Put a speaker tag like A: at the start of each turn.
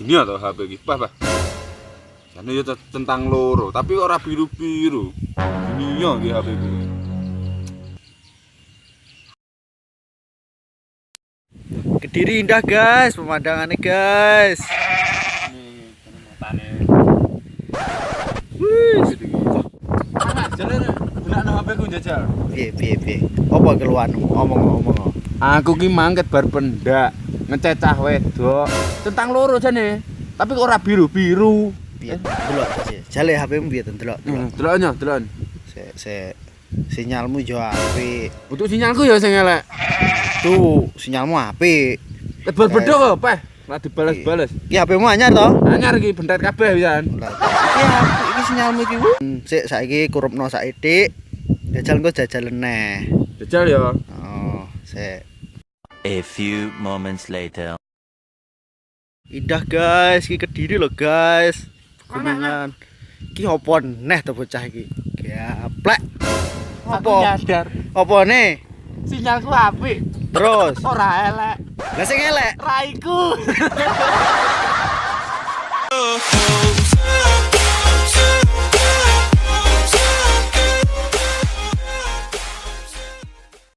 A: dunia toh HP iki, Pak. Jane yo tentang loro, tapi ora biru-biru. Dunia iki HP iki.
B: Kediri indah guys, pemandangannya guys.
A: Ini matane.
B: Wih,
A: Jane gunakno HP ku jajal.
B: piye. Apa keluhanmu? Omong.
A: Aku ki mangket bar pendak, ngececah wedok. Tentang loro jane, tapi kok ora biru-biru.
B: Piye? Delok aja. Jale HP-mu piye to, delok.
A: Delok.
B: Se sinyalmu yo apik.
A: Untuk sinyalku ya sing elek.
B: Tuh, sinyalmu apik.
A: Lebar bedok kok, Peh. Ora dibalas-balas.
B: Ki HP-mu anyar to?
A: Anyar iki bentet kabeh pisan.
B: Iki sinyalmu iki. Sik saiki kurupno saithik. Jajal engko jajal neh.
A: Jajal ya.
B: Oh, sik.
C: A few moments later.
B: Indah guys, iki Kediri lho guys. Pegunungan. Ki opo neh to bocah iki? Gaplek.
A: Aku nyadar.
B: Opo nih?
A: Sinyalku apik.
B: Terus
A: Ora elek.
B: lah sing elek
A: Raiku.